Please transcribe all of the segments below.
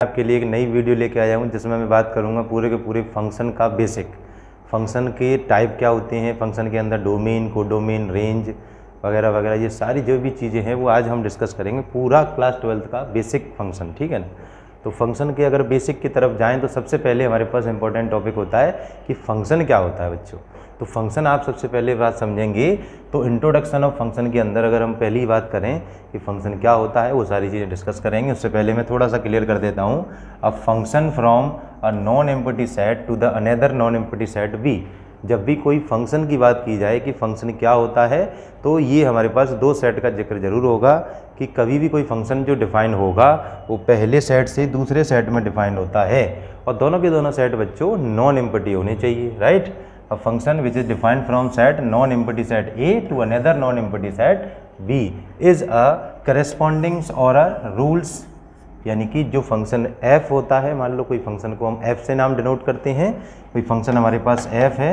आपके लिए एक नई वीडियो लेके आया हूँ जिसमें मैं बात करूँगा पूरे के पूरे फंक्शन का बेसिक। फंक्शन के टाइप क्या होते हैं, फंक्शन के अंदर डोमेन, कोडोमेन, रेंज वगैरह वगैरह, ये सारी जो भी चीज़ें हैं वो आज हम डिस्कस करेंगे। पूरा क्लास 12th का बेसिक फंक्शन, ठीक है ना। तो फंक्शन के अगर बेसिक की तरफ जाएँ तो सबसे पहले हमारे पास इंपॉर्टेंट टॉपिक होता है कि फंक्शन क्या होता है बच्चों। तो फंक्शन आप सबसे पहले बात समझेंगे तो इंट्रोडक्शन ऑफ फंक्शन के अंदर अगर हम पहली बात करें कि फंक्शन क्या होता है वो सारी चीज़ें डिस्कस करेंगे। उससे पहले मैं थोड़ा सा क्लियर कर देता हूँ। A function from a non empty set to the another non empty set B. जब भी कोई फंक्शन की बात की जाए कि फंक्शन क्या होता है तो ये हमारे पास दो सेट का जिक्र जरूर होगा कि कभी भी कोई फंक्शन जो डिफाइन होगा वो पहले सेट से दूसरे सेट में डिफाइन होता है और दोनों के दोनों सेट बच्चों नॉन एम्प्टी होने चाहिए, right. A function which is defined from set non-empty set A to another non-empty set B is a corresponding or a rules। यानी कि जो फंक्शन f होता है, मान लो कोई फंक्शन को हम f से नाम डिनोट करते हैं, कोई फंक्शन हमारे पास f है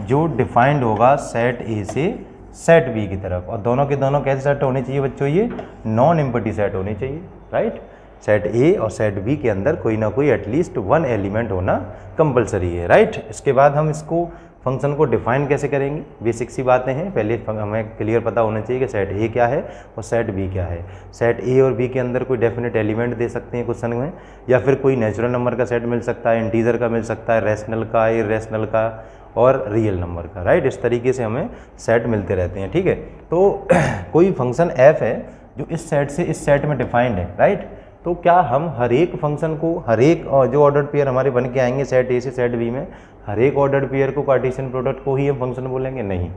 जो डिफाइंड होगा सेट A से सेट B की तरफ, और दोनों के दोनों कैसे सेट होने चाहिए बच्चों, ये नॉन एम्प्टी सेट होने चाहिए, राइट। सेट ए और सेट बी के अंदर कोई ना कोई एटलीस्ट वन एलिमेंट होना कंपलसरी है, राइट। इसके बाद हम इसको फंक्शन को डिफाइन कैसे करेंगे, बेसिक सी बातें हैं। पहले हमें क्लियर पता होना चाहिए कि सेट ए क्या है और सेट बी क्या है। सेट ए और बी के अंदर कोई डेफिनेट एलिमेंट दे सकते हैं क्वेश्चन में, या फिर कोई नेचुरल नंबर का सेट मिल सकता है, इंटीजर का मिल सकता है, रैशनल का, इरेशनल का और रियल नंबर का, राइट। इस तरीके से हमें सेट मिलते रहते हैं, ठीक है। तो कोई फंक्शन एफ है जो इस सेट से इस सेट में डिफाइंड है, राइट। तो क्या हम हर एक फंक्शन को, हर एक जो ऑर्डर्ड पेयर हमारे बन के आएंगे सेट ए से सेट बी में, हर एक ऑर्डर्ड पेयर को कार्टेशियन प्रोडक्ट को ही हम फंक्शन बोलेंगे? नहीं।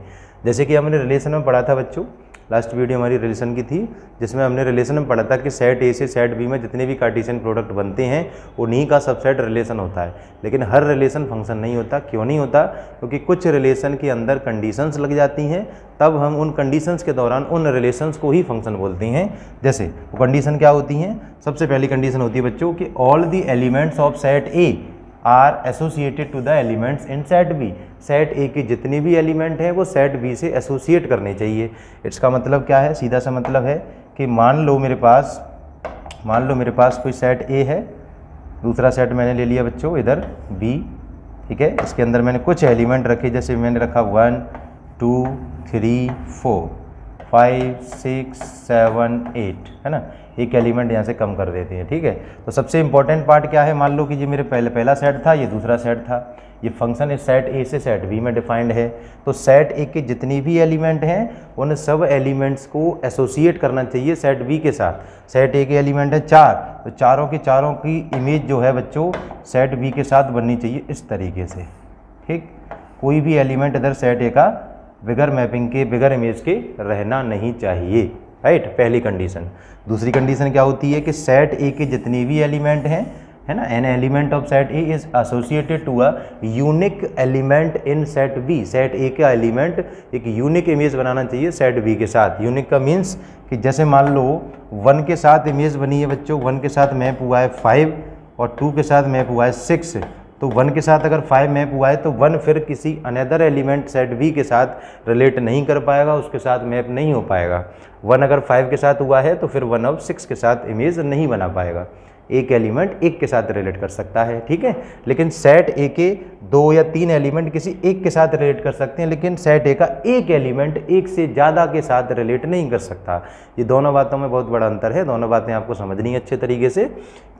जैसे कि हमने रिलेशन में पढ़ा था बच्चों, लास्ट वीडियो हमारी रिलेशन की थी जिसमें हमने रिलेशन में पढ़ा था कि सेट ए से सेट बी में जितने भी कार्टेशियन प्रोडक्ट बनते हैं उन्हीं का सबसेट रिलेशन होता है। लेकिन हर रिलेशन फंक्शन नहीं होता। क्यों नहीं होता? क्योंकि कुछ रिलेशन के अंदर कंडीशंस लग जाती हैं, तब हम उन कंडीशंस के दौरान उन रिलेशंस को ही फंक्शन बोलते हैं। जैसे वो कंडीशन क्या होती हैं? सबसे पहली कंडीशन होती है बच्चों कि all the elements of set A are associated to the elements in set B. Set A के जितने भी एलिमेंट हैं वो सेट बी से एसोसिएट करने चाहिए। इसका मतलब क्या है? सीधा सा मतलब है कि मान लो मेरे पास कोई सेट ए है, दूसरा सेट मैंने ले लिया बच्चों इधर बी, ठीक है। इसके अंदर मैंने कुछ एलिमेंट रखे, जैसे मैंने रखा 1 2 3 4 5 6 7 8, है ना। एक एलिमेंट यहाँ से कम कर देते हैं, ठीक है। तो सबसे इंपॉर्टेंट पार्ट क्या है, मान लो कि ये मेरे पहला सेट था, ये दूसरा सेट था, ये फंक्शन इस सेट ए से सेट बी में डिफाइंड है। तो सेट ए के जितनी भी एलिमेंट हैं उन सब एलिमेंट्स को एसोसिएट करना चाहिए सेट बी के साथ। सेट ए के एलिमेंट है 4, तो चारों के चारों की इमेज जो है बच्चों सेट बी के साथ बननी चाहिए इस तरीके से, ठीक। कोई भी एलिमेंट इधर सेट ए का बिगर मैपिंग के, बिगर इमेज के रहना नहीं चाहिए, राइट। पहली कंडीशन। दूसरी कंडीशन क्या होती है कि सेट ए के जितने भी एलिमेंट हैं, है ना, an element of set A is associated to a unique element in set B. Set A का एलिमेंट एक यूनिक इमेज बनाना चाहिए सेट बी के साथ। यूनिक का मीन्स कि जैसे मान लो 1 के साथ इमेज बनी है बच्चों, 1 के साथ मैप हुआ है 5 और 2 के साथ मैप हुआ है 6, तो 1 के साथ अगर 5 मैप हुआ है तो 1 फिर किसी अनदर एलिमेंट सेट बी के साथ रिलेट नहीं कर पाएगा, उसके साथ मैप नहीं हो पाएगा। 1 अगर 5 के साथ हुआ है तो फिर 1 अब 6 के साथ इमेज नहीं बना पाएगा। एक एलिमेंट एक के साथ रिलेट कर सकता है, ठीक है। लेकिन सेट ए के 2 या 3 एलिमेंट किसी एक के साथ रिलेट कर सकते हैं, लेकिन सेट ए का एक एलिमेंट एक से ज़्यादा के साथ रिलेट नहीं कर सकता। ये दोनों बातों में बहुत बड़ा अंतर है। दोनों बातें आपको समझनी है अच्छे तरीके से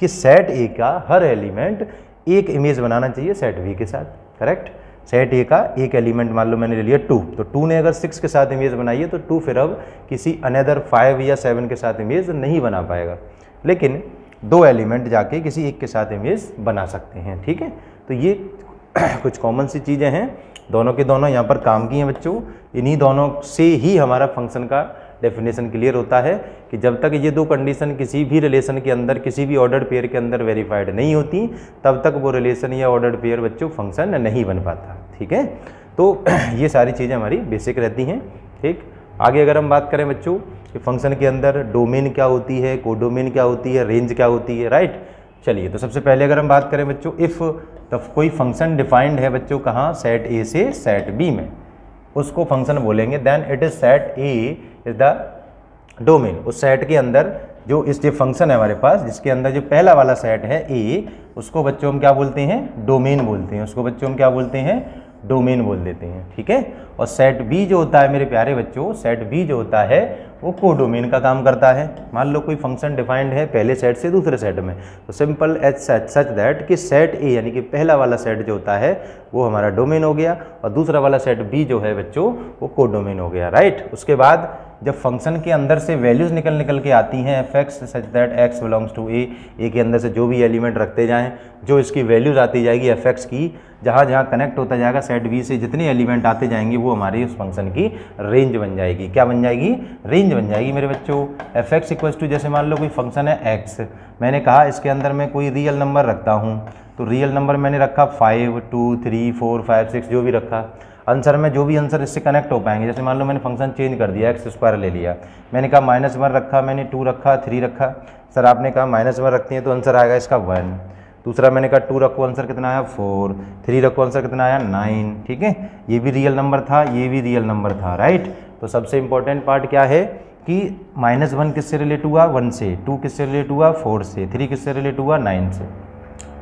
कि सेट ए का हर एलिमेंट एक इमेज बनाना चाहिए सेट बी के साथ, करेक्ट। सेट ए का एक एलिमेंट मान लो मैंने ले लिया 2, तो 2 ने अगर 6 के साथ इमेज बनाई है तो 2 फिर अब किसी अनदर 5 या 7 के साथ इमेज नहीं बना पाएगा, लेकिन 2 एलिमेंट जाके किसी एक के साथ इमेज बना सकते हैं, ठीक है। तो ये कुछ कॉमन सी चीज़ें हैं, दोनों के दोनों यहाँ पर काम की हैं बच्चों। इन्हीं दोनों से ही हमारा फंक्शन का डेफिनेशन क्लियर होता है कि जब तक ये 2 कंडीशन किसी भी रिलेशन के अंदर, किसी भी ऑर्डर्ड पेयर के अंदर वेरीफाइड नहीं होती, तब तक वो रिलेशन या ऑर्डर्ड पेयर बच्चों फंक्शन नहीं बन पाता, ठीक है। तो ये सारी चीज़ें हमारी बेसिक रहती हैं, ठीक। आगे अगर हम बात करें बच्चों कि फंक्शन के अंदर डोमेन क्या होती है, कोडोमेन क्या होती है, रेंज क्या होती है, राइट। चलिए, तो सबसे पहले अगर हम बात करें बच्चों, इफ़ तब कोई फंक्शन डिफाइंड है बच्चों कहाँ, सेट ए से सेट बी में, उसको फंक्शन बोलेंगे। Then it is set A is the domain. उस सेट के अंदर जो इस ये फंक्शन है हमारे पास जिसके अंदर जो पहला वाला सेट है ए, उसको बच्चों हम क्या बोलते हैं, डोमेन बोलते हैं, उसको बच्चों हम क्या बोलते हैं, डोमेन बोल देते हैं, ठीक है। और सेट बी जो होता है मेरे प्यारे बच्चों, सेट बी जो होता है वो कोडोमेन का काम करता है। मान लो कोई फंक्शन डिफाइंड है पहले सेट से दूसरे सेट में, तो सिंपल एज सच दैट कि सेट ए यानी कि पहला वाला सेट जो होता है वो हमारा डोमेन हो गया और दूसरा वाला सेट बी जो है बच्चों वो कोडोमेन हो गया, राइट। उसके बाद जब फंक्शन के अंदर से वैल्यूज़ निकल के आती हैं F X such that X belongs to A के अंदर से जो भी एलिमेंट रखते जाएं, जो इसकी वैल्यूज़ आती जाएगी एफ एक्स की, जहाँ जहाँ कनेक्ट होता जाएगा सेट बी से जितने एलिमेंट आते जाएंगे वो हमारी उस फंक्शन की रेंज बन जाएगी। क्या बन जाएगी, रेंज बन जाएगी मेरे बच्चों। एफ एक्स इक्वल्स टू जैसे मान लो कोई फंक्शन है एक्स, मैंने कहा इसके अंदर मैं कोई रियल नंबर रखता हूँ, तो रियल नंबर मैंने रखा 5, 2, 3, 4, 5, 6 जो भी रखा, आंसर में जो भी आंसर इससे कनेक्ट हो पाएंगे। जैसे मान लो मैंने फंक्शन चेंज कर दिया, एक्स स्क्वायर ले लिया, मैंने कहा -1 रखा, मैंने 2 रखा, 3 रखा, सर आपने कहा -1 रखती हैं तो आंसर आएगा इसका 1। दूसरा मैंने कहा 2 रखो, आंसर कितना आया 4, 3 रखो, आंसर कितना आया 9, ठीक है। ये भी रियल नंबर था, ये भी रियल नंबर था, राइट। तो सबसे इंपॉर्टेंट पार्ट क्या है कि -1 किससे रिलेट हुआ, 1 से, 2 किससे रिलेट हुआ, 4 से, 3 किससे रिलेट हुआ, 9 से।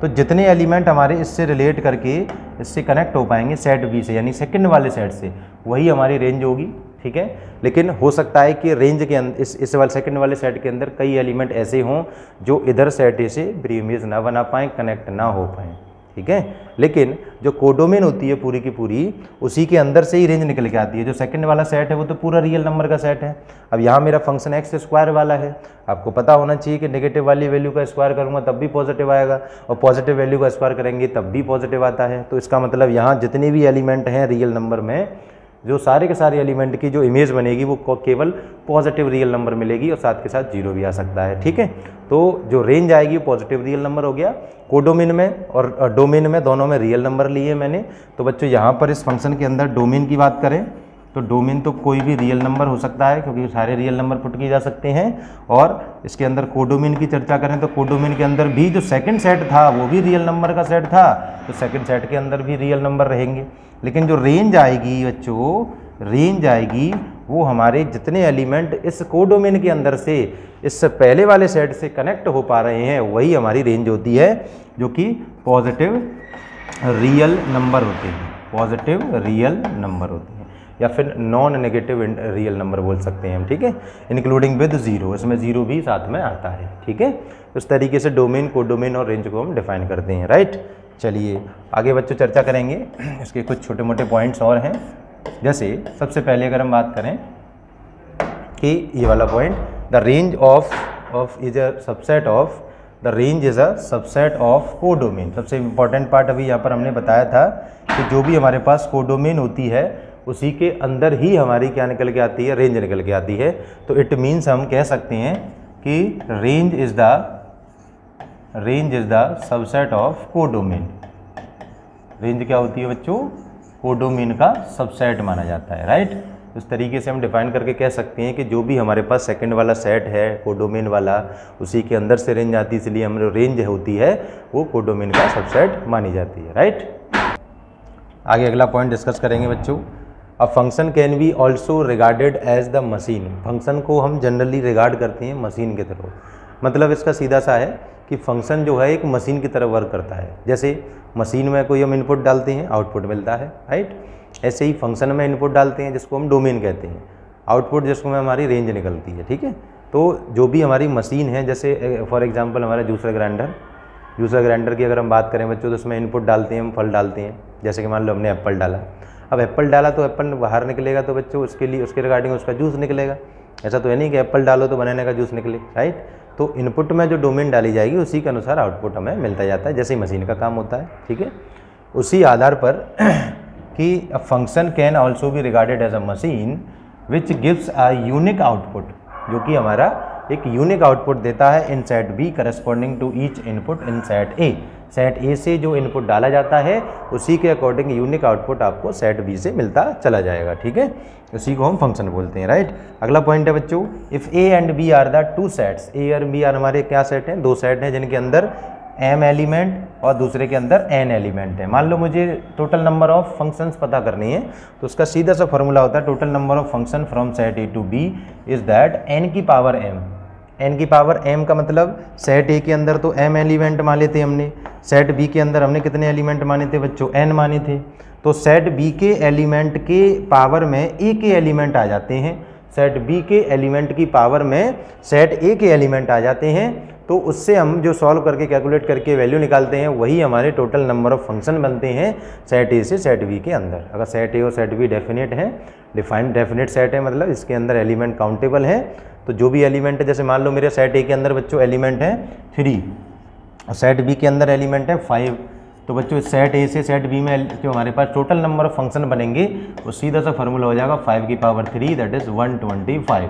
तो जितने एलिमेंट हमारे इससे रिलेट करके इससे कनेक्ट हो पाएंगे सेट बी से यानी सेकंड वाले सेट से, वही हमारी रेंज होगी, ठीक है। लेकिन हो सकता है कि रेंज के अंदर इस वाले सेकंड वाले सेट के अंदर कई एलिमेंट ऐसे हों जो इधर सेट ए से प्रीइमेज ना बना पाएँ, कनेक्ट ना हो पाएँ, ठीक है। लेकिन जो कोडोमेन होती है पूरी की पूरी, उसी के अंदर से ही रेंज निकल के आती है। जो सेकंड वाला सेट है वो तो पूरा रियल नंबर का सेट है। अब यहाँ मेरा फंक्शन एक्स स्क्वायर वाला है, आपको पता होना चाहिए कि नेगेटिव वाली वैल्यू का स्क्वायर करूँगा तब भी पॉजिटिव आएगा और पॉजिटिव वैल्यू का स्क्वायर करेंगे तब भी पॉजिटिव आता है। तो इसका मतलब यहाँ जितने भी एलिमेंट हैं रियल नंबर में, जो सारे के सारे एलिमेंट की जो इमेज बनेगी वो केवल पॉजिटिव रियल नंबर मिलेगी और साथ के साथ जीरो भी आ सकता है, ठीक है। तो जो रेंज आएगी वो पॉजिटिव रियल नंबर हो गया। कोडोमेन में और डोमेन में दोनों में रियल नंबर लिए मैंने। तो बच्चों यहाँ पर इस फंक्शन के अंदर डोमेन की बात करें तो डोमेन तो कोई भी रियल नंबर हो सकता है क्योंकि सारे रियल नंबर पुट किए जा सकते हैं। और इसके अंदर कोडोमेन की चर्चा करें तो कोडोमेन के अंदर भी जो सेकंड सेट था वो भी रियल नंबर का सेट था, तो सेकंड सेट के अंदर भी रियल नंबर रहेंगे। लेकिन जो रेंज आएगी बच्चों, रेंज आएगी वो हमारे जितने एलिमेंट इस कोडोमेन के अंदर से इस पहले वाले सेट से कनेक्ट हो पा रहे हैं वही हमारी रेंज होती है, जो कि पॉजिटिव रियल नंबर होते हैं, पॉजिटिव रियल नंबर होते हैं या फिर नॉन नेगेटिव रियल नंबर बोल सकते हैं हम, ठीक है, इंक्लूडिंग विद जीरो, इसमें जीरो भी साथ में आता है, ठीक है। उस तरीके से डोमेन, कोडोमेन और रेंज को हम डिफाइन करते हैं, राइट। चलिए आगे बच्चों चर्चा करेंगे, इसके कुछ छोटे मोटे पॉइंट्स और हैं। जैसे सबसे पहले अगर हम बात करें कि ये वाला point, the range of is a subset of, the range is a subset of codomain. सबसे इम्पॉर्टेंट पार्ट अभी यहाँ पर हमने बताया था कि जो भी हमारे पास कोडोमेन होती है उसी के अंदर ही हमारी क्या निकल के आती है, रेंज निकल के आती है। तो इट मीन्स हम कह सकते हैं कि range is the subset of codomain. Range क्या होती है बच्चों, कोडोमेन का सबसेट माना जाता है, राइट। उस तरीके से हम डिफाइन करके कह सकते हैं कि जो भी हमारे पास सेकंड वाला सेट है कोडोमेन वाला, उसी के अंदर से रेंज आती है, इसलिए हम रेंज होती है वो कोडोमेन का सबसेट मानी जाती है, राइट। आगे अगला पॉइंट डिस्कस करेंगे बच्चों। A function can be also regarded as the machine. Function को हम जनरली रिगार्ड करते हैं मशीन की तरह। मतलब इसका सीधा सा है कि फंक्शन जो है एक मशीन की तरह वर्क करता है। जैसे मशीन में कोई हम इनपुट डालते हैं, आउटपुट मिलता है, राइट। ऐसे ही फंक्शन में इनपुट डालते हैं जिसको हम डोमेन कहते हैं, आउटपुट जिसको में हमारी रेंज निकलती है, ठीक है। तो जो भी हमारी मशीन है, जैसे फॉर एग्जांपल हमारा जूसर ग्राइंडर की अगर हम बात करें बच्चों तो उसमें इनपुट डालते हैं, हम फल डालते हैं। जैसे कि मान लो हमने एप्पल डाला, अब एप्पल डाला तो एप्पल बाहर निकलेगा, तो बच्चों उसके लिए उसके रिगार्डिंग उसका जूस निकलेगा। ऐसा तो है नहीं कि एप्पल डालो तो बनाने का जूस निकले, राइट। तो इनपुट में जो डोमेन डाली जाएगी उसी के अनुसार आउटपुट हमें मिलता जाता है, जैसे ही मशीन का काम होता है, ठीक है। उसी आधार पर कि a function can also be regarded as a machine which gives a unique output, जो कि हमारा एक यूनिक आउटपुट देता है in set B corresponding to each input in set A. Set A से जो इनपुट डाला जाता है उसी के अकॉर्डिंग यूनिक आउटपुट आपको सेट बी से मिलता चला जाएगा, ठीक है। उसी को हम फंक्शन बोलते हैं, राइट। अगला पॉइंट है बच्चों, if A and B are the two sets, A और बी आर हमारे क्या सेट हैं, दो सेट हैं जिनके अंदर m एलिमेंट और दूसरे के अंदर n एलिमेंट है। मान लो मुझे टोटल नंबर ऑफ फंक्शंस पता करनी है तो उसका सीधा सा फॉर्मूला होता है total number of function from set A to B is that n की पावर m, n की पावर m का मतलब सेट A के अंदर तो m एलिमेंट माने थे हमने, सेट B के अंदर हमने कितने एलिमेंट माने थे बच्चों, n माने थे। तो सेट B के एलिमेंट के पावर में A के एलिमेंट आ जाते हैं, सेट B के एलिमेंट की पावर में सेट A के एलिमेंट आ जाते हैं। तो उससे हम जो सॉल्व करके कैलकुलेट करके वैल्यू निकालते हैं वही हमारे टोटल नंबर ऑफ फंक्शन बनते हैं सेट A से सेट B के अंदर। अगर सेट A और सेट B डेफिनेट है, डिफाइंड डेफिनेट सेट है, मतलब इसके अंदर एलिमेंट काउंटेबल है, तो जो भी एलिमेंट है, जैसे मान लो मेरे सेट A के अंदर बच्चों एलिमेंट है 3 और सेट B के अंदर एलिमेंट है 5, तो बच्चों सेट A से सेट B में जो हमारे पास टोटल नंबर ऑफ फंक्शन बनेंगे वो सीधा सा फार्मूला हो जाएगा 5 की पावर 3 दैट इज 125,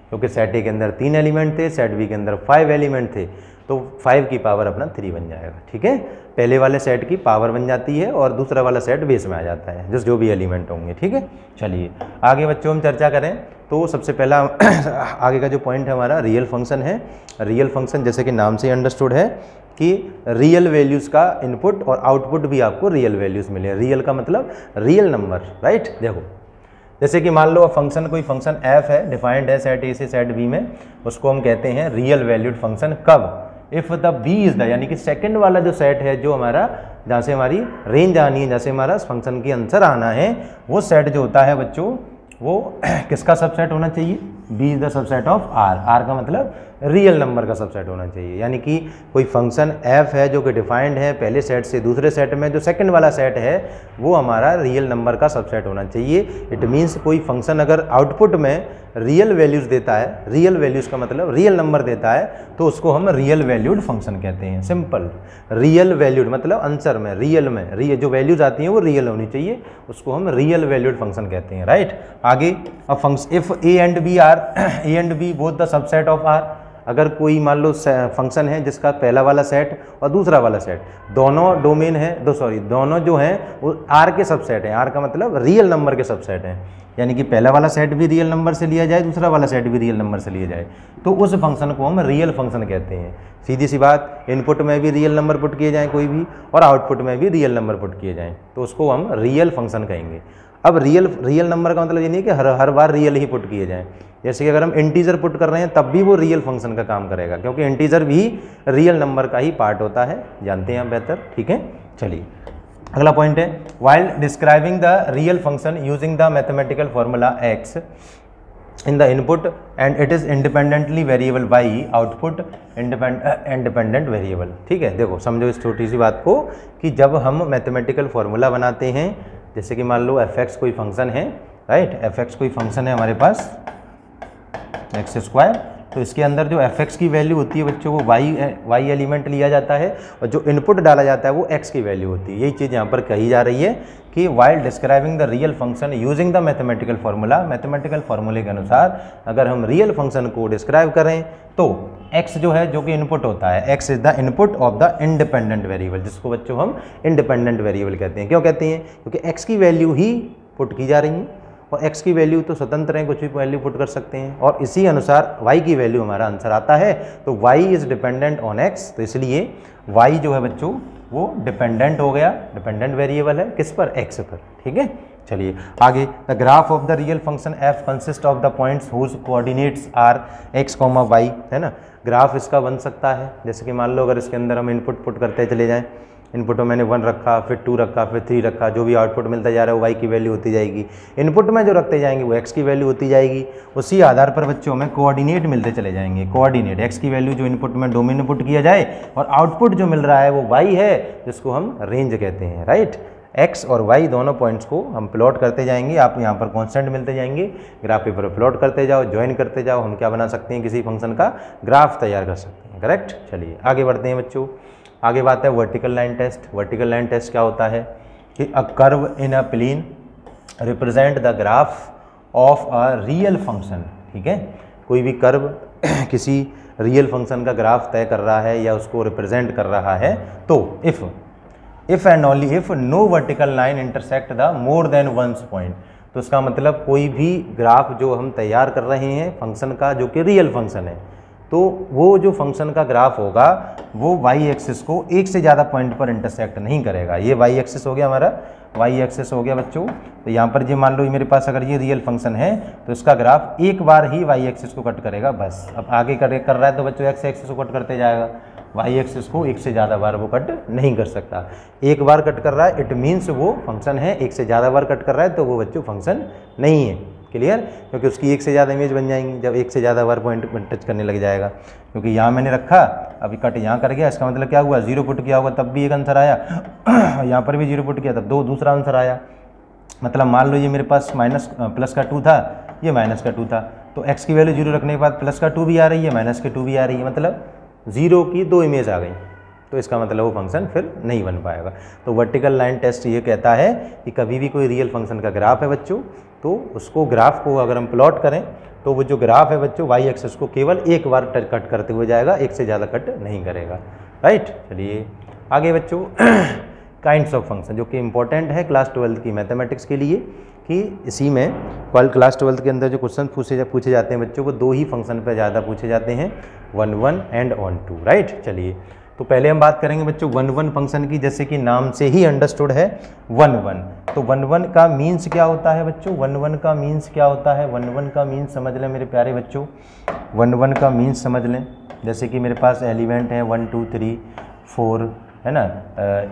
क्योंकि सेट A के अंदर 3 एलिमेंट थे, सेट B के अंदर 5 एलिमेंट थे, तो 5 की पावर अपना 3 बन जाएगा। ठीक है, पहले वाले सेट की पावर बन जाती है और दूसरा वाला सेट बेस में आ जाता है, जो भी एलिमेंट होंगे। ठीक है, चलिए आगे बच्चों हम चर्चा करें। तो सबसे पहला आगे का जो पॉइंट है हमारा रियल फंक्शन है। रियल फंक्शन जैसे कि नाम से अंडरस्टूड है कि रियल वैल्यूज़ का इनपुट और आउटपुट भी आपको रियल वैल्यूज़ मिले। रियल का मतलब रियल नंबर, राइट। देखो जैसे कि मान लो फंक्शन, कोई फंक्शन f है, डिफाइंड है सेट A से सेट B में, उसको हम कहते हैं रियल वैल्यूड फंक्शन। कब? If the B is the, यानी कि सेकंड वाला जो सेट है, जो हमारा जहाँ से हमारी रेंज आनी है, जहाँ से हमारा फंक्शन की आंसर आना है, वो सेट जो होता है बच्चों वो किसका सबसेट होना चाहिए? B is the subset of R। R का मतलब रियल नंबर का सबसेट होना चाहिए, यानी कि कोई फंक्शन f है जो कि डिफाइंड है पहले सेट से दूसरे सेट में, जो सेकंड वाला सेट है वो हमारा रियल नंबर का सबसेट होना चाहिए। इट मीन्स कोई फंक्शन अगर आउटपुट में रियल वैल्यूज़ देता है, रियल वैल्यूज़ का मतलब रियल नंबर देता है, तो उसको हम रियल वैल्यूड फंक्शन कहते हैं। सिंपल, रियल वैल्यूड मतलब आंसर में, रियल में जो वैल्यूज़ आती हैं वो रियल होनी चाहिए, उसको हम रियल वैल्यूड फंक्शन कहते हैं, राइट। आगे अब function if A and B are A and B both the subset of R, अगर कोई मान लो फंक्शन है जिसका पहला वाला सेट और दूसरा वाला सेट दोनों डोमेन है, दोनों जो हैं वो R के सबसेट हैं। R का मतलब रियल नंबर के सबसेट हैं, यानी कि पहला वाला सेट भी रियल नंबर से लिया जाए, दूसरा वाला सेट भी रियल नंबर से लिया जाए, तो उस फंक्शन को हम रियल फंक्शन कहते हैं। सीधी सी बात, इनपुट में भी रियल नंबर पुट किए जाएँ कोई भी, और आउटपुट में भी रियल नंबर पुट किए जाएँ, तो उसको हम रियल फंक्शन कहेंगे। अब रियल नंबर का मतलब ये नहीं कि हर बार रियल ही पुट किए जाएँ। जैसे कि अगर हम इंटीजर पुट कर रहे हैं तब भी वो रियल फंक्शन का काम करेगा, क्योंकि इंटीजर भी रियल नंबर का ही पार्ट होता है, जानते हैं आप बेहतर। ठीक है, चलिए अगला पॉइंट है, while describing the real function using the mathematical formula x in the input and it is independently variable y output independent variable। ठीक है, देखो समझो इस छोटी सी बात को कि जब हम मैथमेटिकल फॉर्मूला बनाते हैं, जैसे कि मान लो f(x) कोई फंक्शन है, राइट, f(x) कोई फंक्शन है हमारे पास x², तो इसके अंदर जो f(x) की वैल्यू होती है बच्चों वो y एलिमेंट लिया जाता है और जो इनपुट डाला जाता है वो x की वैल्यू होती है। यही चीज़ यहाँ पर कही जा रही है कि while describing the real function using the mathematical formula, mathematical फार्मूले के अनुसार अगर हम रियल फंक्शन को डिस्क्राइब करें तो x जो है, जो कि इनपुट होता है, x is the input of the independent variable, जिसको बच्चों हम इंडिपेंडेंट वेरिएबल कहते हैं। क्यों कहते हैं? क्योंकि x की वैल्यू ही पुट की जा रही है और x की वैल्यू तो स्वतंत्र है, कुछ भी वैल्यू पुट कर सकते हैं, और इसी अनुसार y की वैल्यू हमारा आंसर आता है। तो y is dependent on x, तो इसलिए y जो है बच्चों वो डिपेंडेंट हो गया, डिपेंडेंट वेरिएबल है किस पर? x पर। ठीक है, चलिए आगे, the graph of the real function f consist of the points whose coordinates are x, y, है ना। ग्राफ इसका बन सकता है, जैसे कि मान लो अगर इसके अंदर हम इनपुट पुट करते चले जाएं, इनपुट में मैंने 1 रखा, फिर 2 रखा, फिर 3 रखा, जो भी आउटपुट मिलता जा रहा है वो y की वैल्यू होती जाएगी, इनपुट में जो रखते जाएंगे वो x की वैल्यू होती जाएगी। उसी आधार पर बच्चों में कोऑर्डिनेट मिलते चले जाएंगे, कोऑर्डिनेट x की वैल्यू जो इनपुट में डोमेन में पुट किया जाए और आउटपुट जो मिल रहा है वो y है, जिसको हम रेंज कहते हैं, राइट। x और y दोनों पॉइंट्स को हम प्लॉट करते जाएंगे, आप यहाँ पर कॉन्स्टेंट मिलते जाएंगे, ग्राफ पेपर पर प्लॉट करते जाओ, ज्वाइन करते जाओ, हम क्या बना सकते हैं? किसी फंक्शन का ग्राफ तैयार कर सकते हैं, करेक्ट। चलिए आगे बढ़ते हैं बच्चों, आगे बात है vertical line test. Vertical line test क्या होता है कि a curve in a plane represent the graph of a real function. ठीक है, कोई भी कर्व किसी रियल फंक्शन का ग्राफ तय कर रहा है या उसको रिप्रेजेंट कर रहा है, तो if and only if no vertical line intersect the more than once point, तो इसका मतलब कोई भी ग्राफ जो हम तैयार कर रहे हैं फंक्शन का जो कि रियल फंक्शन है, तो वो जो फंक्शन का ग्राफ होगा वो वाई एक्सिस को एक से ज़्यादा पॉइंट पर इंटरसेक्ट नहीं करेगा। ये वाई एक्सिस हो गया हमारा, वाई एक्सिस हो गया बच्चों। तो यहाँ पर ये मान लो मेरे पास अगर ये रियल फंक्शन है तो इसका ग्राफ एक बार ही वाई एक्सिस को कट करेगा बस। अब आगे कर रहा है तो बच्चों एक्स एक्सिस को कट करते जाएगा, वाई एक्सिस को एक से ज़्यादा बार वो कट नहीं कर सकता। एक बार कट कर रहा है इट मीन्स वो फंक्शन है, एक से ज़्यादा बार कट कर रहा है तो वो बच्चों फंक्शन नहीं है। क्लियर? क्योंकि उसकी एक से ज़्यादा इमेज बन जाएंगी जब एक से ज़्यादा बार पॉइंट टच करने लग जाएगा। क्योंकि यहाँ मैंने रखा, अभी कट यहाँ कर गया, इसका मतलब क्या हुआ, 0 पुट किया होगा तब भी एक आंसर आया, यहाँ पर भी 0 पुट किया तब दूसरा आंसर आया। मतलब मान लो ये मेरे पास प्लस का 2 था, ये माइनस का 2 था, तो x की वैल्यू 0 रखने के बाद प्लस का 2 भी आ रही है, माइनस के 2 भी आ रही है, मतलब 0 की 2 इमेज आ गई। तो इसका मतलब वो फंक्शन फिर नहीं बन पाएगा। तो वर्टिकल लाइन टेस्ट ये कहता है कि कभी भी कोई रियल फंक्शन का ग्राफ है बच्चों, तो उसको ग्राफ को अगर हम प्लॉट करें तो वो जो ग्राफ है बच्चों वाई एक्सिस को केवल एक बार कट करते हुए जाएगा, एक से ज़्यादा कट नहीं करेगा। राइट, चलिए आगे बच्चों काइंड्स ऑफ फंक्शन जो कि इंपॉर्टेंट है क्लास 12 की मैथमेटिक्स के लिए, कि इसी में क्लास 12 के अंदर जो क्वेश्चन पूछे जाते हैं बच्चों वो 2 ही फंक्शन पर ज़्यादा पूछे जाते हैं, 1 1 एंड ऑन 2। राइट, चलिए तो पहले हम बात करेंगे बच्चों 1 1 फंक्शन की, जैसे कि नाम से ही अंडरस्टूड है 1 1। तो 1 1 का मीन्स क्या होता है बच्चों, 1 1 का मीन्स क्या होता है, 1 1 का मीन्स समझ लें मेरे प्यारे बच्चों, 1 1 का मीन्स समझ लें। जैसे कि मेरे पास एलिमेंट है 1 2 3 4 है ना,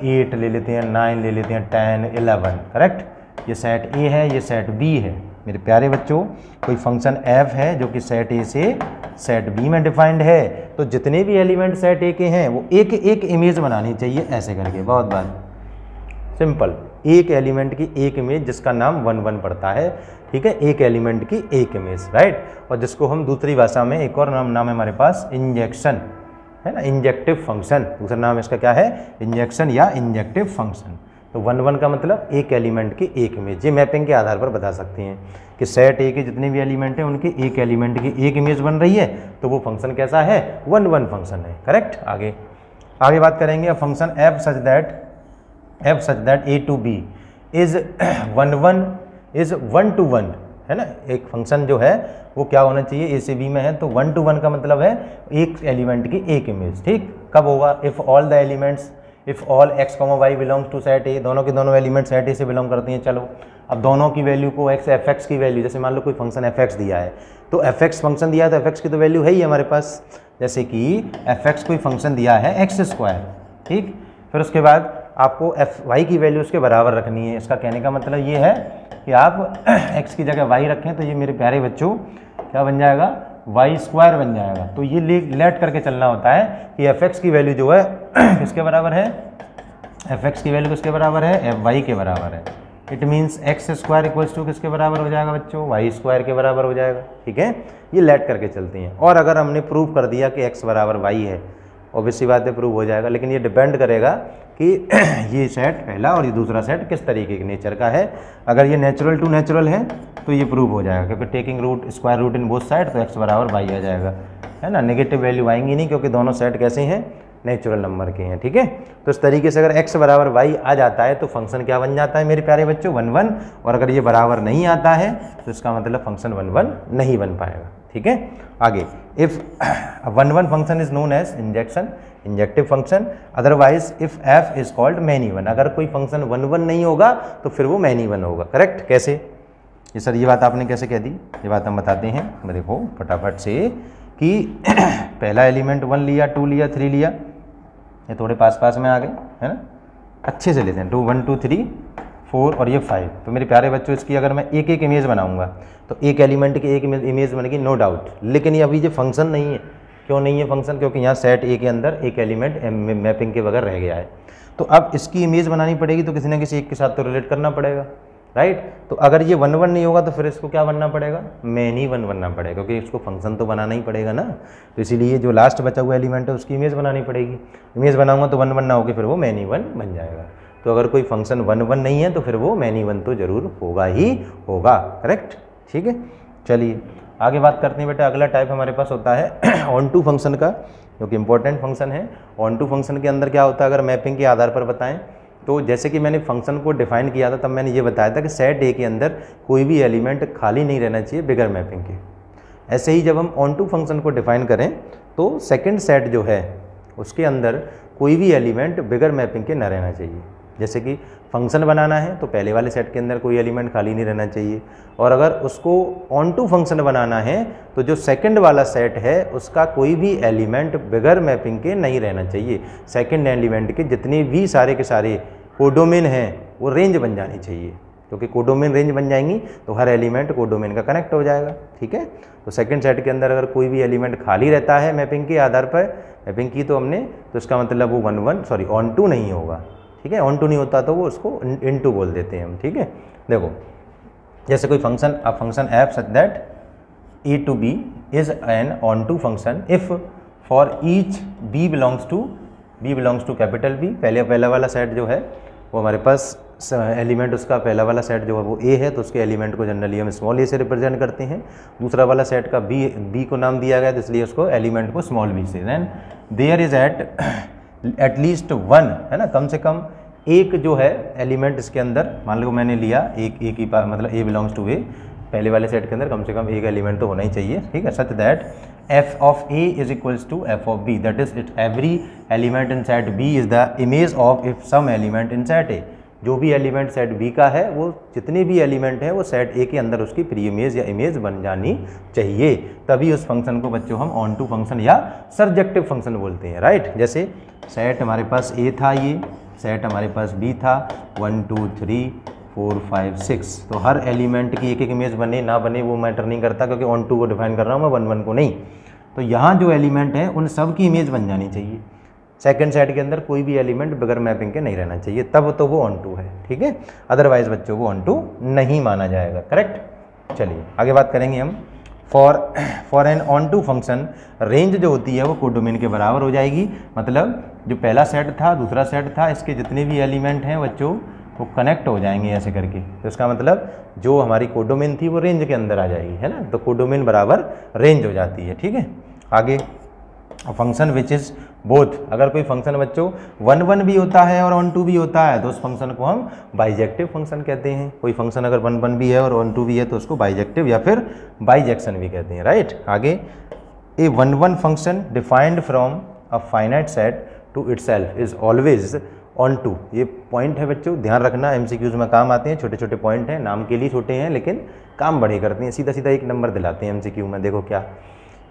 8 ले लेते हैं, 9 ले लेते हैं, 10 11, करेक्ट। ये सेट ए है, ये सेट बी है मेरे प्यारे बच्चों। कोई फंक्शन f है जो कि सेट ए से सेट बी में डिफाइंड है, तो जितने भी एलिमेंट सेट ए के हैं वो एक एक इमेज बनानी चाहिए ऐसे करके, बहुत बात सिंपल, एक एलिमेंट की एक इमेज जिसका नाम 1 1 पड़ता है, ठीक है, एक एलिमेंट की एक इमेज। राइट, और जिसको हम दूसरी भाषा में एक और नाम है हमारे पास इंजेक्शन, है ना, इंजेक्टिव फंक्शन, दूसरा नाम इसका क्या है, इंजेक्शन या इंजेक्टिव फंक्शन। तो 1 1 का मतलब एक एलिमेंट की एक इमेज। ये मैपिंग के आधार पर बता सकते हैं कि सेट ए के जितने भी एलिमेंट हैं उनके एक एलिमेंट की एक इमेज बन रही है, तो वो फंक्शन कैसा है, 1 1 फंक्शन है। करेक्ट, आगे बात करेंगे function f such that a to b is 1 1 is 1 to 1, है ना। एक फंक्शन जो है वो क्या होना चाहिए, a से b में है, तो 1 to 1 का मतलब है एक एलिमेंट की एक इमेज। ठीक, कब होगा, if all the elements, if all x, y belongs to set A, दोनों के दोनों एलिमेंट सेट ए से बिलोंग करती हैं। चलो अब दोनों की वैल्यू को f(x) की वैल्यू, जैसे मान लो कोई फंक्शन f(x) दिया है, तो f(x) फंक्शन दिया है तो f(x) की तो वैल्यू है ही हमारे पास। जैसे कि f(x) कोई फंक्शन दिया है x², ठीक, फिर उसके बाद आपको fy की वैल्यू उसके बराबर रखनी है। इसका कहने का मतलब ये है कि आप x की जगह y रखें तो ये मेरे प्यारे बच्चों क्या बन जाएगा, y² बन जाएगा। तो ये लेट करके चलना होता है कि f(x) की वैल्यू जो है किसके बराबर है, f(x) की वैल्यू किसके बराबर है, fy के बराबर है। It means x² equals to किसके बराबर हो जाएगा बच्चों, y² के बराबर हो जाएगा। ठीक है, ये लेट करके चलती हैं। और अगर हमने प्रूव कर दिया कि x बराबर y है, ऑब्वियसली बात है प्रूव हो जाएगा, लेकिन ये डिपेंड करेगा कि ये सेट पहला और ये दूसरा सेट किस तरीके के नेचर का है। अगर ये नेचुरल टू नेचुरल है तो ये प्रूव हो जाएगा, क्योंकि taking root square root in both side, तो x बराबर y आ जाएगा, है ना। नेगेटिव वैल्यू आएंगी नहीं क्योंकि दोनों सेट कैसे हैं, नेचुरल नंबर के हैं। ठीक है, तो इस तरीके से अगर x बराबर y आ जाता है तो फंक्शन क्या बन जाता है मेरे प्यारे बच्चों, 1 1। और अगर ये बराबर नहीं आता है तो इसका मतलब फंक्शन 1 1 नहीं बन पाएगा। ठीक है, आगे if 1 1 function is known as injective function, otherwise if f is called many one. अगर कोई फंक्शन 1 1 नहीं होगा तो फिर वो मैनी वन होगा। करेक्ट, कैसे, ये सर ये बात आपने कैसे कह दी, ये बात हम बताते हैं। देखो फटाफट से कि पहला एलिमेंट 1 लिया, 2 लिया, 3 लिया, ये थोड़े पास में आ गए, है ना, अच्छे से लेते हैं। 2 1 2 3 4 और ये 5। तो मेरे प्यारे बच्चों इसकी अगर मैं एक एक इमेज बनाऊंगा तो एक एलिमेंट की एक इमेज बनेगी, नो डाउट। लेकिन ये अभी ये फंक्शन नहीं है। क्यों नहीं है फंक्शन, क्योंकि यहाँ सेट ए के अंदर एक एलिमेंट मैपिंग के बगैर रह गया है। तो अब इसकी इमेज बनानी पड़ेगी तो किसी ना किसी एक के साथ तो रिलेट करना पड़ेगा, राइट। तो अगर ये 1 1 नहीं होगा तो फिर इसको क्या बनना पड़ेगा, मैनी वन बनना पड़ेगा, क्योंकि इसको फंक्शन तो बनाना ही पड़ेगा ना। तो इसीलिए जो लास्ट बचा हुआ एलिमेंट है उसकी इमेज बनानी पड़ेगी। इमेज बनाऊंगा तो 1 1 ना होगी, फिर वो मैनी वन बन जाएगा। तो अगर कोई फंक्शन 1 1 नहीं है तो फिर वो मैनी वन तो जरूर होगा ही होगा। करेक्ट, ठीक है, चलिए आगे बात करते हैं बेटा। अगला टाइप हमारे पास होता है ऑन टू फंक्शन का, जो कि इंपॉर्टेंट फंक्शन है। ऑन टू फंक्शन के अंदर क्या होता है, अगर मैपिंग के आधार पर बताएं तो जैसे कि मैंने फंक्शन को डिफाइन किया था तब मैंने ये बताया था कि सेट ए के अंदर कोई भी एलिमेंट खाली नहीं रहना चाहिए बिगर मैपिंग के। ऐसे ही जब हम ऑन टू फंक्शन को डिफाइन करें तो सेकंड सेट जो है उसके अंदर कोई भी एलिमेंट बिगर मैपिंग के न रहना चाहिए। जैसे कि फंक्शन बनाना है तो पहले वाले सेट के अंदर कोई एलिमेंट खाली नहीं रहना चाहिए, और अगर उसको ऑन टू फंक्शन बनाना है तो जो सेकंड वाला सेट है उसका कोई भी एलिमेंट बिगर मैपिंग के नहीं रहना चाहिए। सेकंड एलिमेंट के जितने भी सारे के सारे कोडोमेन हैं वो रेंज बन जानी चाहिए, क्योंकि कोडोमेन रेंज बन जाएंगी तो हर एलिमेंट कोडोमेन का कनेक्ट हो जाएगा। ठीक है, तो सेकंड सेट के अंदर अगर कोई भी एलिमेंट खाली रहता है मैपिंग के आधार पर, मैपिंग की तो हमने, तो इसका मतलब वो ऑन टू नहीं होगा। ठीक है, ऑन टू नहीं होता तो वो उसको इन टू बोल देते हैं हम। ठीक है, देखो जैसे कोई function, a function F such that A to B is an onto function if for each B belongs to capital B. पहला वाला सेट जो है वो हमारे पास एलिमेंट, उसका पहला वाला सेट जो है वो ए है तो उसके एलिमेंट को जनरली हम स्मॉल ए से रिप्रेजेंट करते हैं। दूसरा वाला सेट का बी को नाम दिया गया तो इसलिए उसको एलिमेंट को स्मॉल बी से। Then there is at least one, है ना, कम से कम एक जो है एलिमेंट इसके अंदर, मान लो मैंने लिया एक ही मतलब ए बिलोंग्स टू ए, पहले वाले सेट के अंदर कम से कम एक एलिमेंट तो होना ही चाहिए। ठीक है, such that F of A is equals to F of B, that is it every element in set B is the image of if some element in set A. जो भी एलिमेंट सेट बी का है वो जितने भी element हैं वो set A के अंदर उसकी प्री इमेज या इमेज बन जानी चाहिए, तभी उस फंक्शन को बच्चों हम ऑन टू फंक्शन या सर्जेक्टिव फंक्शन बोलते हैं। राइट, जैसे सेट हमारे पास ए था, ये सेट हमारे पास बी था, 1 2 3 4 5 6, तो हर एलिमेंट की एक एक इमेज बने ना बने वो मैटर नहीं करता, क्योंकि ऑन टू को डिफाइन कर रहा हूँ मैं, 1 1 को नहीं। तो यहाँ जो एलिमेंट है उन सब की इमेज बन जानी चाहिए। सेकंड सेट के अंदर कोई भी एलिमेंट बगैर मैपिंग के नहीं रहना चाहिए, तब तो वो ऑन टू है। ठीक है, अदरवाइज बच्चों वो ऑन टू नहीं माना जाएगा। करेक्ट, चलिए आगे बात करेंगे हम। For an onto function range जो होती है वो कोडोमेन के बराबर हो जाएगी। मतलब जो पहला सेट था दूसरा सेट था, इसके जितने भी एलिमेंट हैं बच्चों वो कनेक्ट हो जाएंगे ऐसे करके, तो इसका मतलब जो हमारी कोडोमेन थी वो रेंज के अंदर आ जाएगी, है ना, तो कोडोमेन बराबर रेंज हो जाती है। ठीक है, आगे फंक्शन विच इज बोथ, अगर कोई फंक्शन बच्चों 1 1 भी होता है और ऑन टू भी होता है तो उस फंक्शन को हम बाइजेक्टिव फंक्शन कहते हैं। कोई फंक्शन अगर 1 1 भी है और ऑन टू भी है तो उसको बाइजेक्टिव या फिर बाइजेक्शन भी कहते हैं। राइट, आगे A 1 1 function defined from a finite set to itself is always onto. ये पॉइंट है बच्चों, ध्यान रखना, एमसीक्यूज में काम आते हैं, छोटे छोटे पॉइंट हैं, नाम के लिए छोटे हैं लेकिन काम बड़े करते हैं, सीधा सीधा 1 नंबर दिलाते हैं एमसीक्यू में। देखो क्या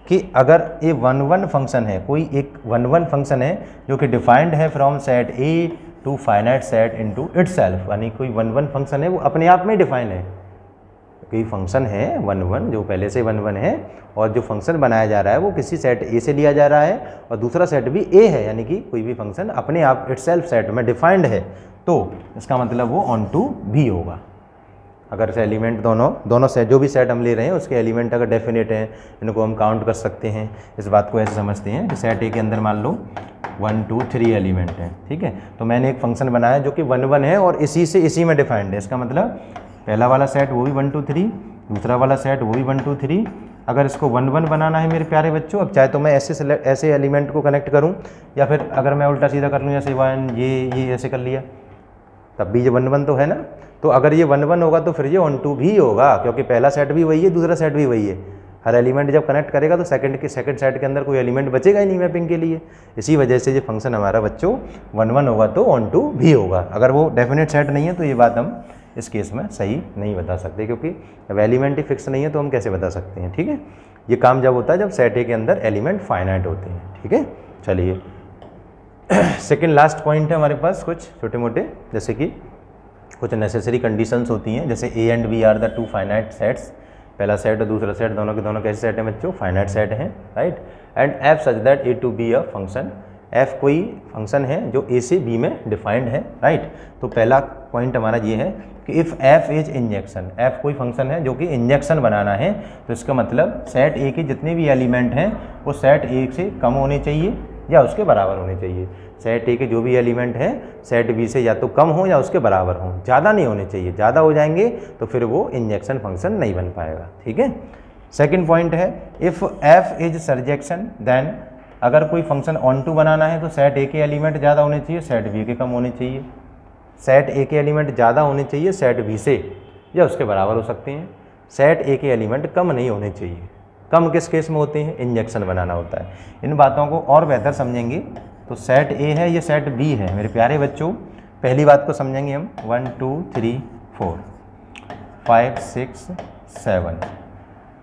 कि अगर ये 1 1 फंक्शन है, कोई एक 1 1 फंक्शन है जो कि डिफाइंड है from set A to finite set into itself, यानी कोई 1 1 फंक्शन है वो अपने आप में डिफाइन है। कोई फंक्शन है 1 1 जो पहले से 1 1 है और जो फंक्शन बनाया जा रहा है वो किसी सेट ए से लिया जा रहा है और दूसरा सेट भी ए है, यानी कि कोई भी फंक्शन अपने आप इटसेल्फ सेट में डिफाइंड है, तो इसका मतलब वो ऑन टू भी होगा। अगर से एलिमेंट दोनों सेट, जो भी सेट हम ले रहे हैं उसके एलिमेंट अगर डेफिनेट हैं, इनको हम काउंट कर सकते हैं। इस बात को ऐसे समझते हैं कि सेट ए के अंदर मान लो 1 2 3 एलिमेंट हैं। ठीक है, तो मैंने एक फंक्शन बनाया जो कि 1 1 है और इसी में डिफाइंड है। इसका मतलब पहला वाला सेट वो भी 1 2 3, दूसरा वाला सेट वो भी 1 2 3। अगर इसको 1 1 बनाना है मेरे प्यारे बच्चों, अब चाहे तो मैं ऐसे एलिमेंट को कनेक्ट करूँ या फिर अगर मैं उल्टा सीधा कर लूँ, जैसे 1 ये ऐसे कर लिया, तब भी ये 1 1 तो है ना। तो अगर ये 1 1 होगा तो फिर ये ऑन टू भी होगा, क्योंकि पहला सेट भी वही है दूसरा सेट भी वही है। हर एलिमेंट जब कनेक्ट करेगा तो सेकंड सेट के अंदर कोई एलिमेंट बचेगा ही नहीं मैपिंग के लिए। इसी वजह से ये फंक्शन हमारा बच्चों 1 1 होगा तो ऑन टू भी होगा। अगर वो डेफिनेट सेट नहीं है तो ये बात हम इस केस में सही नहीं बता सकते, क्योंकि अब एलिमेंट ही फिक्स नहीं है तो हम कैसे बता सकते हैं। ठीक है, ये काम जब होता है जब सेट ए के अंदर एलिमेंट फाइनाइट होते हैं। ठीक है, चलिए सेकेंड लास्ट पॉइंट है हमारे पास कुछ छोटे मोटे, जैसे कि कुछ नेसेसरी कंडीशंस होती हैं, जैसे A and B are the 2 finite sets. पहला सेट और दूसरा सेट दोनों के दोनों कैसे सेट हैं बच्चों? फाइनाइट सेट हैं। Right, and F such that A to B a function, F कोई फंक्शन है जो ए से बी में डिफाइंड है। राइट, तो पहला पॉइंट हमारा ये है कि if F is injection, F कोई फंक्शन है जो कि इंजेक्शन बनाना है, तो इसका मतलब सेट ए के जितने भी एलिमेंट हैं वो सेट ए से कम होने चाहिए या उसके बराबर होने चाहिए। सेट ए के जो भी एलिमेंट हैं सेट बी से या तो कम हो या उसके बराबर हो, ज़्यादा नहीं होने चाहिए। ज़्यादा हो जाएंगे तो फिर वो इंजेक्शन फंक्शन नहीं बन पाएगा। ठीक है, सेकंड पॉइंट है इफ़ एफ इज सरजेक्शन देन, अगर कोई फंक्शन ऑन टू बनाना है तो सेट ए के एलिमेंट ज़्यादा होने चाहिए, सेट बी के कम होने चाहिए। सेट ए के एलिमेंट ज़्यादा होने चाहिए सेट बी से या उसके बराबर हो सकते हैं, सेट ए के एलिमेंट कम नहीं होने चाहिए। कम किस केस में होते हैं, इंजेक्शन बनाना होता है। इन बातों को और बेहतर समझेंगे तो सेट ए है, ये सेट बी है मेरे प्यारे बच्चों। पहली बात को समझेंगे हम, 1 2 3 4 5 6 7।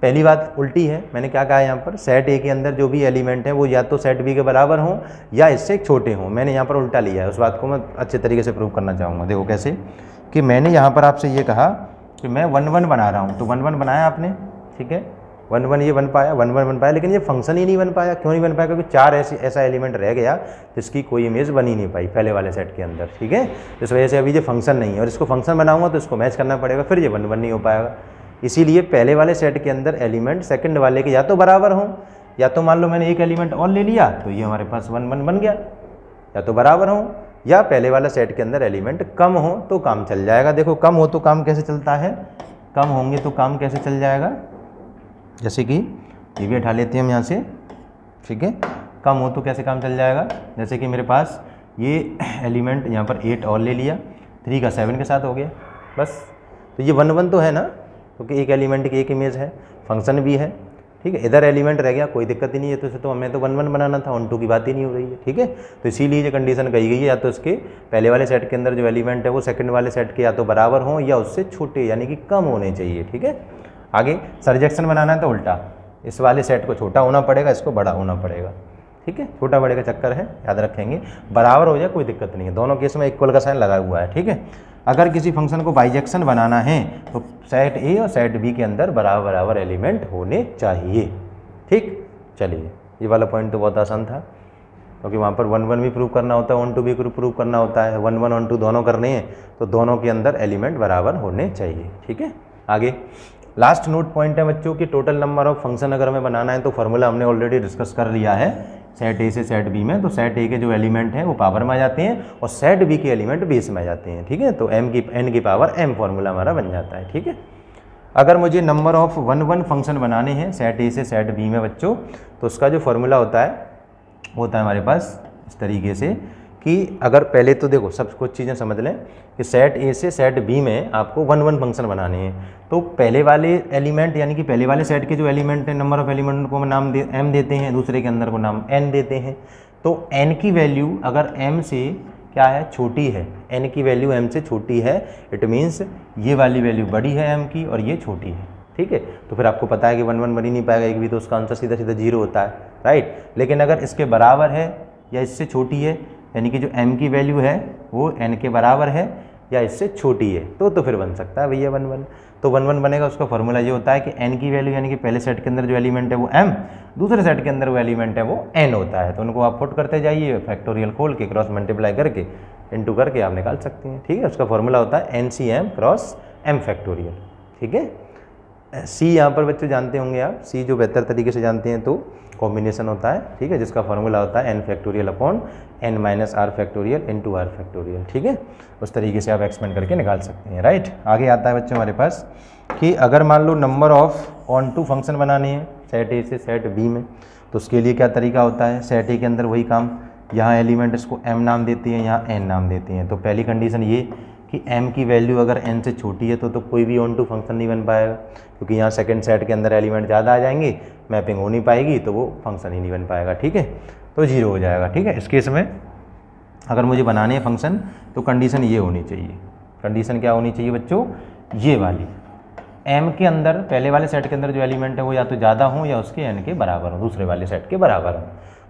पहली बात उल्टी है, मैंने क्या कहा यहाँ पर, सेट ए के अंदर जो भी एलिमेंट है वो या तो सेट बी के बराबर हों या इससे छोटे हों। मैंने यहाँ पर उल्टा लिया है, उस बात को मैं अच्छे तरीके से प्रूव करना चाहूँगा। देखो कैसे, कि मैंने यहाँ पर आपसे ये कहा कि मैं 1 1 बना रहा हूँ, तो 1 1 बनाया आपने, ठीक है, 1 1 ये बन पाया, 1 1 बन पाया, लेकिन ये फंक्शन ही नहीं बन पाया। क्यों नहीं बन पाया? क्योंकि 4 ऐसा एलिमेंट रह गया जिसकी कोई इमेज बन ही नहीं पाई पहले वाले सेट के अंदर, ठीक है। इस वजह से अभी ये फंक्शन नहीं है, और इसको फंक्शन बनाऊंगा तो इसको मैच करना पड़ेगा, फिर ये 1 1 नहीं हो पाएगा। इसीलिए पहले वाले सेट के अंदर एलिमेंट सेकंड वाले के या तो बराबर हों, या तो मान लो मैंने एक एलिमेंट और ले लिया तो ये हमारे पास 1 1 बन गया, या तो बराबर हों या पहले वाला सेट के अंदर एलिमेंट कम हो तो काम चल जाएगा। देखो कम हो तो काम कैसे चलता है, कम होंगे तो काम कैसे चल जाएगा, जैसे कि ये भी हटा लेते हैं हम यहाँ से, ठीक है। कम हो तो कैसे काम चल जाएगा, जैसे कि मेरे पास ये एलिमेंट यहाँ पर 8 और ले लिया, 3 का 7 के साथ हो गया बस। तो ये 1 1 तो है ना, क्योंकि एक एलिमेंट की एक इमेज है, फंक्शन भी है, ठीक है। इधर एलिमेंट रह गया, कोई दिक्कत ही नहीं है, तो इसे तो हमें तो 1 1 बनाना था, 1 2 की बात ही नहीं हो रही है, ठीक है। तो इसीलिए ये कंडीशन कही गई है, या तो इसके पहले वाले सेट के अंदर जो एलिमेंट है वो सेकंड वाले सेट के या तो बराबर हों या उससे छोटे यानी कि कम होने चाहिए, ठीक है। आगे सर्जेक्शन बनाना है तो उल्टा, इस वाले सेट को छोटा होना पड़ेगा, इसको बड़ा होना पड़ेगा, ठीक है। छोटा बड़े का चक्कर है, याद रखेंगे। बराबर हो जाए कोई दिक्कत नहीं है, दोनों केस में इक्वल का साइन लगा हुआ है, ठीक है। अगर किसी फंक्शन को बाइजेक्शन बनाना है तो सेट ए और सेट बी के अंदर बराबर बराबर एलिमेंट होने चाहिए, ठीक। चलिए, ये वाला पॉइंट तो बहुत आसान था, क्योंकि वहाँ पर 1 1 भी प्रूव करना होता है, 1 2 भी प्रूव करना होता है, 1 1 1 2 दोनों करने हैं, तो दोनों के अंदर एलिमेंट बराबर होने चाहिए, ठीक है। आगे लास्ट नोट पॉइंट है बच्चों की टोटल नंबर ऑफ फंक्शन अगर हमें बनाना है तो फार्मूला हमने ऑलरेडी डिस्कस कर लिया है सेट ए से सेट बी में। तो सेट ए के जो एलिमेंट हैं वो पावर में आ जाते हैं और सेट बी के एलिमेंट बेस में आ जाते हैं, ठीक है। तो n की पावर m फार्मूला हमारा बन जाता है, ठीक है। अगर मुझे नंबर ऑफ 1 1 फंक्शन बनाने हैं सेट ए से सेट बी में बच्चों, तो उसका जो फार्मूला होता है हमारे पास इस तरीके से कि अगर पहले तो देखो सब कुछ चीज़ें समझ लें कि सेट ए से सेट बी में आपको 1 1 फंक्शन बनाने हैं, तो पहले वाले एलिमेंट यानी कि पहले वाले सेट के जो एलिमेंट हैं, नंबर ऑफ एलिमेंट को नाम m देते हैं, दूसरे के अंदर को नाम n देते हैं। तो n की वैल्यू अगर m से क्या है, छोटी है, n की वैल्यू m से छोटी है, इट मीन्स ये वाली वैल्यू बड़ी है m की और ये छोटी है, ठीक है। तो फिर आपको पता है कि 1 1 बन ही नहीं पाएगा एक भी, तो उसका आंसर सीधा सीधा 0 होता है, राइट। लेकिन अगर इसके बराबर है या इससे छोटी है, यानी कि जो m की वैल्यू है वो n के बराबर है या इससे छोटी है, तो फिर बन सकता है भैया 1 1। तो 1 1 बनेगा, उसका फॉर्मूला ये होता है कि n की वैल्यू यानी कि पहले सेट के अंदर जो एलिमेंट है वो m, दूसरे सेट के अंदर वो एलिमेंट है वो n होता है। तो उनको आप पुट करते जाइए, फैक्टोरियल खोल के क्रॉस मल्टीप्लाई करके इनटू करके आप निकाल सकते हैं, ठीक है। उसका फॉर्मूला होता है NCM क्रॉस m फैक्टोरियल, ठीक है। c यहाँ पर बच्चे जानते होंगे आप, c जो बेहतर तरीके से जानते हैं तो कॉम्बिनेशन होता है, ठीक है, जिसका फॉर्मूला होता है n factorial upon n minus R factorial into R factorial, ठीक है। उस तरीके से आप एक्सपेंड करके निकाल सकते हैं, राइट। आगे आता है बच्चों हमारे पास कि अगर मान लो number of onto function बनाने हैं सेट ए से सेट बी में, तो उसके लिए क्या तरीका होता है, सेट ए के अंदर वही काम, यहाँ एलिमेंट इसको m नाम देती है, यहाँ n नाम देती हैं। तो पहली कंडीशन ये कि m की वैल्यू अगर n से छोटी है तो कोई भी ऑन टू फंक्शन नहीं बन पाएगा, क्योंकि यहाँ सेकंड सेट के अंदर एलिमेंट ज़्यादा आ जाएंगे, मैपिंग हो नहीं पाएगी, तो वो फंक्शन ही नहीं बन पाएगा, ठीक है। तो 0 हो जाएगा, ठीक है। इस केस में अगर मुझे बनाने हैं फंक्शन तो कंडीशन ये होनी चाहिए, कंडीशन क्या होनी चाहिए बच्चों, ये वाली, m के अंदर पहले वाले सेट के अंदर जो एलिमेंट है वो या तो ज़्यादा हो या उसके n के बराबर हो, दूसरे वाले सेट के बराबर हो,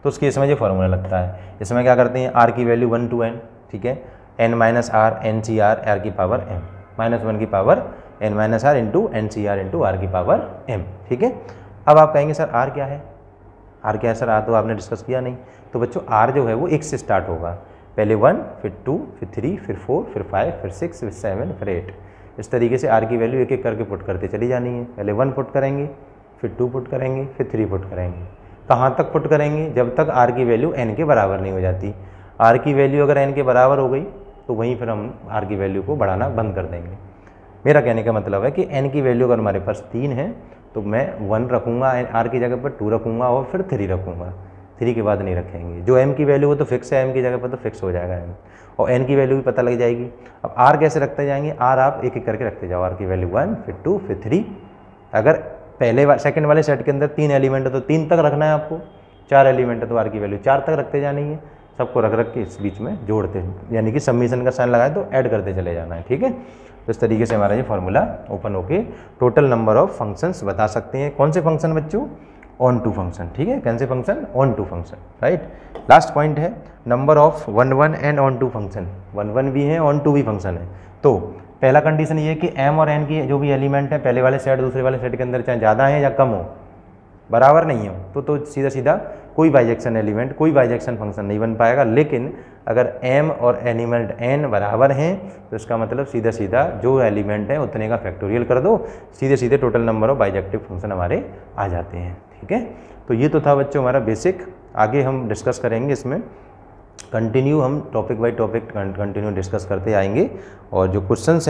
तो उस केस में ये फॉर्मूला लगता है। इसमें क्या करते हैं, r की वैल्यू 1 to n, ठीक है, n minus R N C R r की पावर m माइनस 1 की power n minus R into N C R into R की पावर m, ठीक है। अब आप कहेंगे सर r क्या है, r क्या है सर, r तो आपने डिस्कस किया नहीं। तो बच्चों r जो है वो 1 से स्टार्ट होगा, पहले 1 फिर 2 फिर 3 फिर 4 फिर 5 फिर 6 फिर 7 फिर 8, इस तरीके से r की वैल्यू एक एक करके पुट करते चली जानी है। पहले 1 पुट करेंगे, फिर 2 पुट करेंगे, फिर 3 पुट करेंगे। कहाँ तक पुट करेंगे, जब तक r की वैल्यू n के बराबर नहीं हो जाती। r की वैल्यू अगर n के बराबर हो गई तो वहीं फिर हम r की वैल्यू को बढ़ाना बंद कर देंगे। मेरा कहने का मतलब है कि n की वैल्यू अगर हमारे पास 3 है तो मैं 1 रखूँगा r की जगह पर, 2 रखूँगा और फिर 3 रखूँगा, 3 के बाद नहीं रखेंगे। जो m की वैल्यू वो तो फिक्स है, m की जगह पर तो फिक्स हो जाएगा m, और n की वैल्यू भी पता लग जाएगी। अब r कैसे रखते जाएंगे, r आप एक एक करके रखते जाओ, r की वैल्यू 1 फिर 2 फिर 3। अगर पहले सेकंड वाले सेट के अंदर 3 एलिमेंट है तो 3 तक रखना है आपको, 4 एलिमेंट है तो आर की वैल्यू 4 तक रखते जानी है, सबको रख रख के इस बीच में जोड़ते हैं, यानी कि सबमिशन का साइन लगाए तो ऐड करते चले जाना है। ठीक है, तो इस तरीके से हमारा ये फॉर्मूला ओपन होके टोटल नंबर ऑफ फंक्शंस बता सकते हैं। कौन से फंक्शन बच्चों? Onto function. ठीक है, कौन से फंक्शन? Onto function, right. Last point है number of 1 1 and onto function. 1 1 भी है, ऑन टू भी फंक्शन है। तो पहला कंडीशन ये है कि m और n की जो भी एलिमेंट है पहले वाले सेट दूसरे वाले सेट के अंदर चाहे ज़्यादा है या कम हो, बराबर नहीं हो, तो सीधा सीधा कोई बाइजेक्शन एलिमेंट, कोई बाइजेक्शन फंक्शन नहीं बन पाएगा। लेकिन अगर m और एलिमेंट n बराबर हैं तो इसका मतलब सीधा सीधा जो एलिमेंट है उतने का फैक्टोरियल कर दो, सीधे सीधे total number of bijective function हमारे आ जाते हैं। ठीक है, तो ये तो था बच्चों हमारा बेसिक। आगे हम डिस्कस करेंगे इसमें कंटिन्यू, हम topic by topic continue discuss करते आएंगे और जो क्वेश्चंस